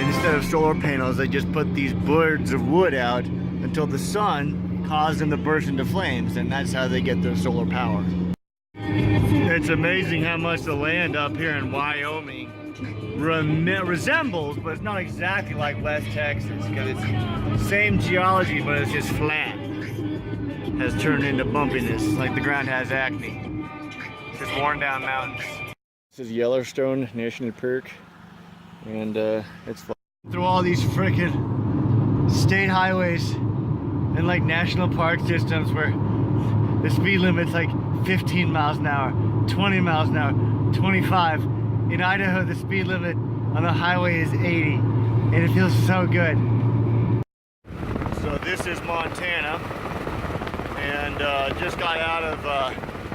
instead of solar panels, they just put these boards of wood out until the sun caused them to burst into flames, and that's how they get their solar power. It's amazing how much the land up here in Wyoming resembles, but it's not exactly like West Texas, because it's the same geology, but it's just flat. Has turned into bumpiness, like the ground has acne. It's just worn down mountains. This is Yellowstone National Park, and it's through all these frickin' state highways and like national park systems where the speed limit's like 15 miles an hour, 20 miles an hour, 25. In Idaho, the speed limit on the highway is 80, and it feels so good. So this is Montana, and just got out of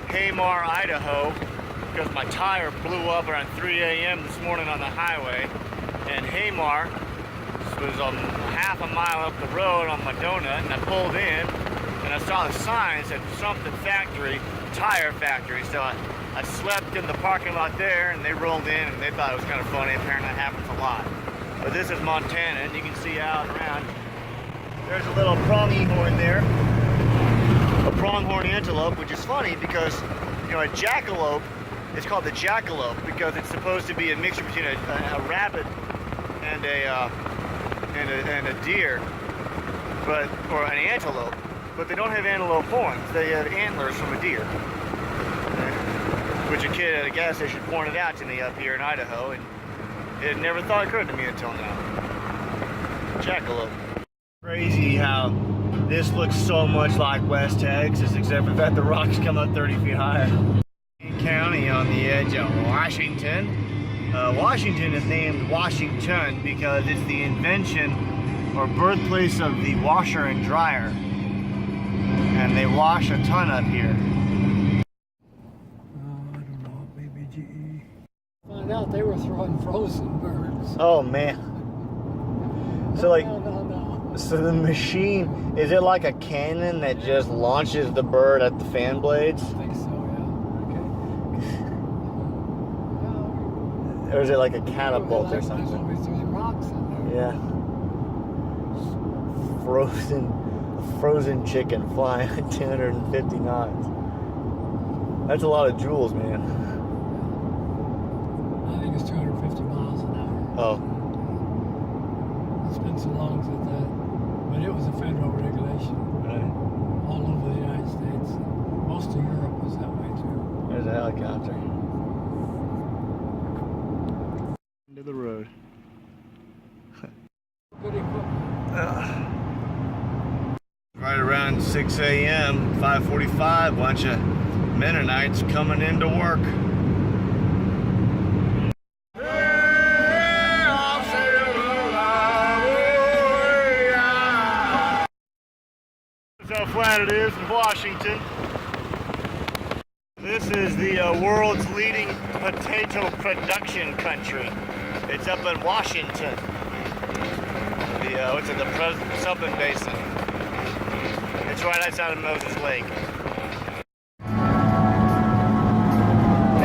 Haymar, Idaho, because my tire blew up around 3 a.m. this morning on the highway. And Haymar was half a mile up the road on my donut, and I pulled in, and I saw the sign that said something factory, tire factory. So I slept in the parking lot there, and they rolled in, and they thought it was kind of funny. Apparently that happens a lot. But this is Montana, and you can see out and around. There's a little pronghorn there, a pronghorn antelope, which is funny because, you know, a jackalope, it's called the jackalope because it's supposed to be a mixture between a rabbit and a deer, or an antelope, but they don't have antelope horns. They have antlers from a deer, which a kid at a gas station pointed out to me up here in Idaho, and it never thought occurred to me until now. Jackalope. Crazy how this looks so much like West Texas, except for the fact the rocks come up 30 feet higher. County on the edge of Washington. Washington is named Washington because it's the invention or birthplace of the washer and dryer, and they wash a ton up here. I don't know, maybe GE. Found out they were throwing frozen birds. Oh man. So like, No. so the machine, is it like a cannon that just launches the bird at the fan blades? I think so, yeah. Okay. Or is it like a catapult or something? Throwing rocks in there. Yeah. Frozen chicken flying at 250 knots. That's a lot of joules, man. I think it's 250 miles an hour. Oh. It's been so long since that. But it was a federal regulation. Right. All over the United States. Most of Europe was that way too. There's a helicopter. Into the road. Good equipment. Right around 6 a.m., 5:45, bunch of Mennonites coming into work. That's how flat it is in Washington. This is the world's leading potato production country. It's up in Washington. What's it, the Southern Basin. It's right outside of Moses Lake.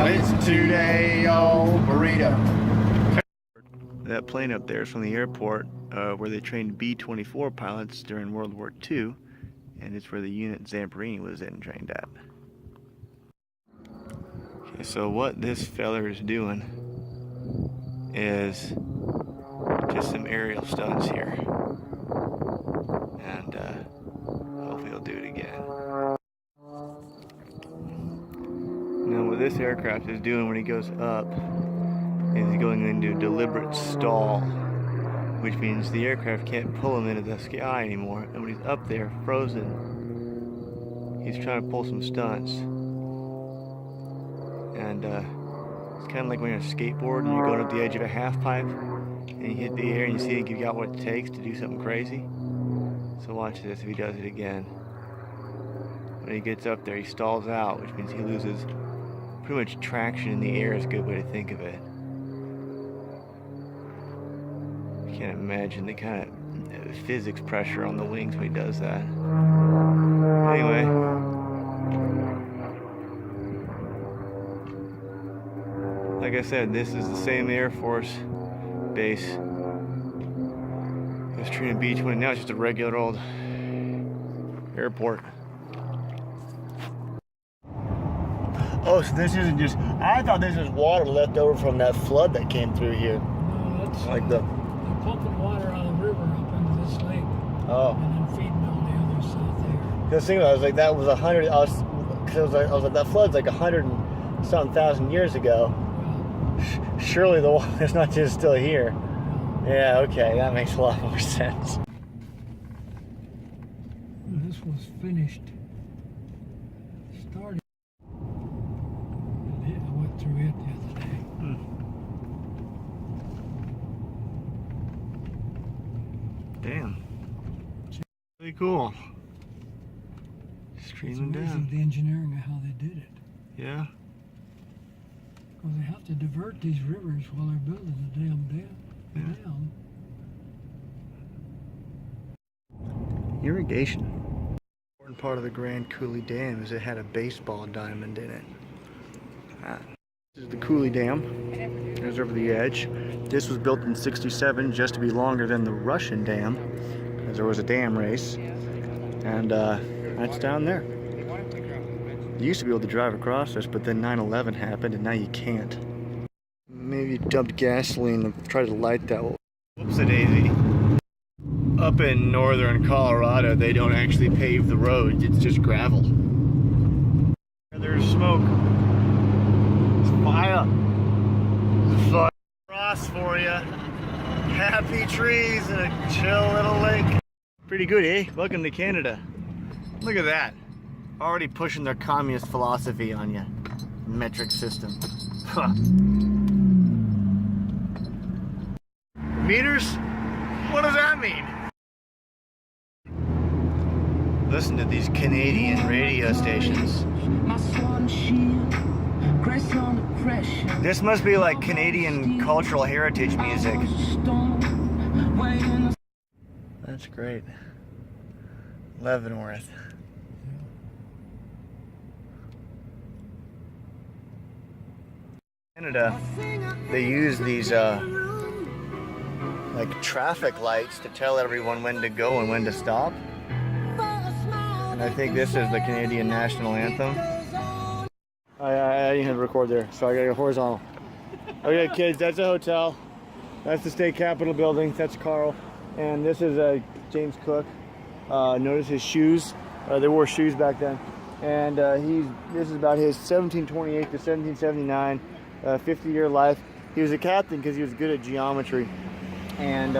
It's a 2-day-old burrito. That plane up there is from the airport where they trained B-24 pilots during World War II, and it's where the unit Zamperini was in trained at. Okay, so what this feller is doing is just some aerial stunts here, and hopefully he'll do it again. Now what this aircraft is doing when he goes up is he's going into a deliberate stall, which means the aircraft can't pull him into the sky anymore, and when he's up there frozen, he's trying to pull some stunts. And it's kind of like when you're on a skateboard and you're going up the edge of a half pipe and you hit the air and you see you got what it takes to do something crazy. So watch this if he does it again. When he gets up there, he stalls out, which means he loses pretty much traction in the air is a good way to think of it. You can't imagine the kind of physics pressure on the wings when he does that. Anyway. Like I said, this is the same Air Force base Trina Beach when now it's just a regular old airport. Oh, so this isn't just, I thought this was water left over from that flood that came through here. No, that's Like they're pumping water out of the river up into this lake. Oh. And then feeding all the others out there. Because I was like, that was 100, I was like, that flood's like 100 and something thousand years ago. Well, Surely the water's not just still here. Yeah, okay, that makes a lot more sense. this was finished. Started. I went through it the other day. Damn. Really cool. It's Streaming amazing down. the engineering of how they did it. Yeah. Because they have to divert these rivers while they're building the dam. Irrigation. Important part of the Grand Coullee Dam is it had a baseball diamond in it. This is the Coullee Dam. There's over the edge. This was built in '67 just to be longer than the Russian dam, because there was a dam race. And that's down there. You used to be able to drive across this, but then 9/11 happened and now you can't. Maybe you dumped gasoline and tried to light that. Whoops-a-daisy. Up in northern Colorado, they don't actually pave the roads, it's just gravel. There's smoke. It's fire. It's fire. Frost for you. Happy trees and a chill little lake. Pretty good, eh? Welcome to Canada. Look at that. Already pushing their communist philosophy on you. Metric system. Huh. Meters? What does that mean? Listen to these Canadian radio stations. This must be like Canadian cultural heritage music. That's great. Leavenworth. Canada, they use these like traffic lights to tell everyone when to go and when to stop. And I think this is the Canadian national anthem. I didn't have to record there, so I gotta go horizontal. Okay, kids, that's a hotel. That's the state capitol building. That's Carl. And this is James Cook. Notice his shoes. They wore shoes back then. And this is about his 1728 to 1779, 50-year life. He was a captain because he was good at geometry. And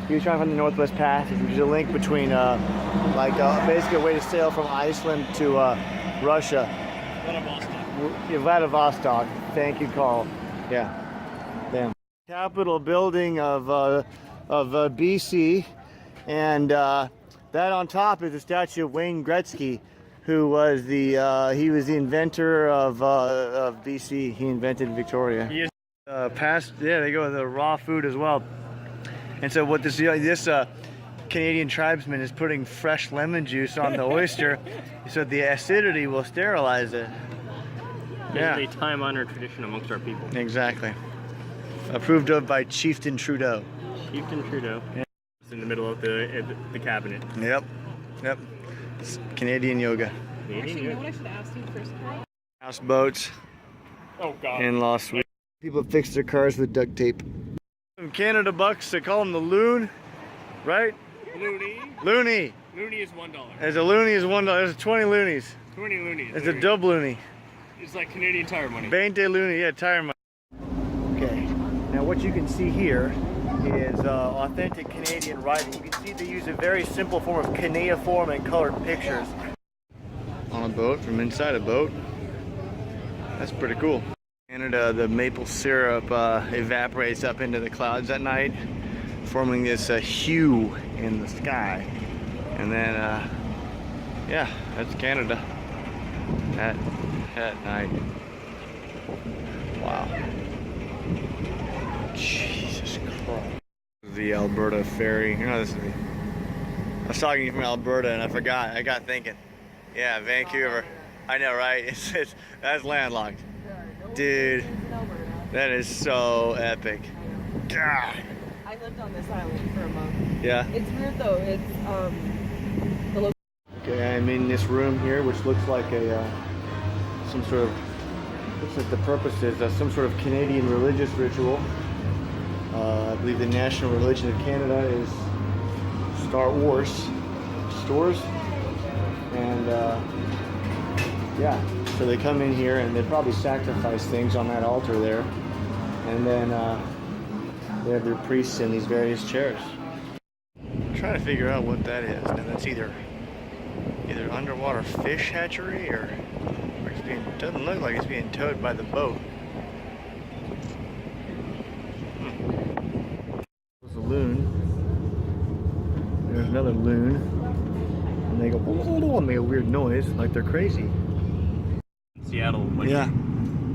he was trying to find the Northwest Passage, which is a link between basically a way to sail from Iceland to Russia. Vladivostok. Thank you, Carl. Yeah. Damn. Capitol building of BC, and that on top is a statue of Wayne Gretzky, who was the inventor of BC. He invented Victoria. He is they go with the raw food as well. And so what this Canadian tribesman is putting fresh lemon juice on the oyster so the acidity will sterilize it. Yeah. It's a time-honored tradition amongst our people. Exactly. Approved of by Chieftain Trudeau. Chieftain Trudeau. Yeah. It's in the middle of the cabinet. Yep. It's Canadian yoga. Actually, you know what I should ask you first? Houseboats. Oh God. In Lost Week. People fix their cars with duct tape. Some Canada bucks, they call them the loon, right? Loony. Loony. Loony is $1. As a loony is $1. There's 20 loonies. 20 loonies. It's a dub loony. It's like Canadian tire money. 20 loony, yeah, tire money. Okay, now what you can see here is authentic Canadian writing. You can see they use a very simple form of cuneiform and colored pictures. On a boat, from inside a boat. That's pretty cool. Canada, the maple syrup evaporates up into the clouds at night, forming this hue in the sky. And then, yeah, that's Canada at night. Wow. Jesus Christ. The Alberta ferry. You know, I was talking to you from Alberta and I forgot. I got thinking. Yeah, Vancouver. I know, right? That's landlocked. Dude, that is so epic. God. I lived on this island for a month. Yeah. It's weird though. It's the location. Okay, I'm in this room here, which looks like a some sort of, looks like the purpose is some sort of Canadian religious ritual. I believe the national religion of Canada is Star Wars stores, and yeah, so they come in here and they probably sacrifice things on that altar there, and then they have their priests in these various chairs. I'm trying to figure out what that is. Now that's either underwater fish hatchery or it's being, doesn't look like it's being towed by the boat. There's a loon. There's another loon. And they go and make a weird noise like they're crazy. Seattle. Like, Yeah.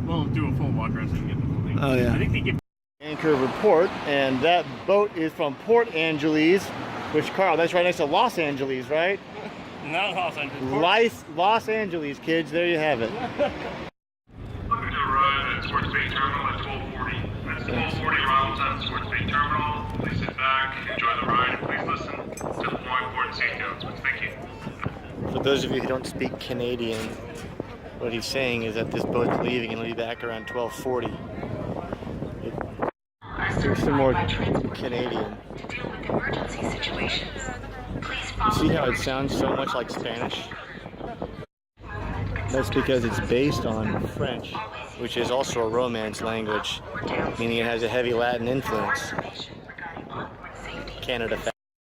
We'll do a full walk around so you can get the full thing. Oh yeah. I think they give. Anchor report, and that boat is from Port Angeles, which, Carl, that's right next to Los Angeles, right? Not Los Angeles. Los Angeles, kids. There you have it. Looking to arrive at Sports Bay Terminal at 12:40. That's 12:40 rounds at Sports Bay Terminal. Please sit back, enjoy the ride, and please listen to the more important safety announcements. Thank you. For those of you who don't speak Canadian, what he's saying is that this boat's leaving and it'll be back around 12:40. There's some more Canadian. To deal with emergency situations, please You follow see how it sounds so much like Spanish? That's because it's based on French, which is also a Romance language, meaning it has a heavy Latin influence. Canada.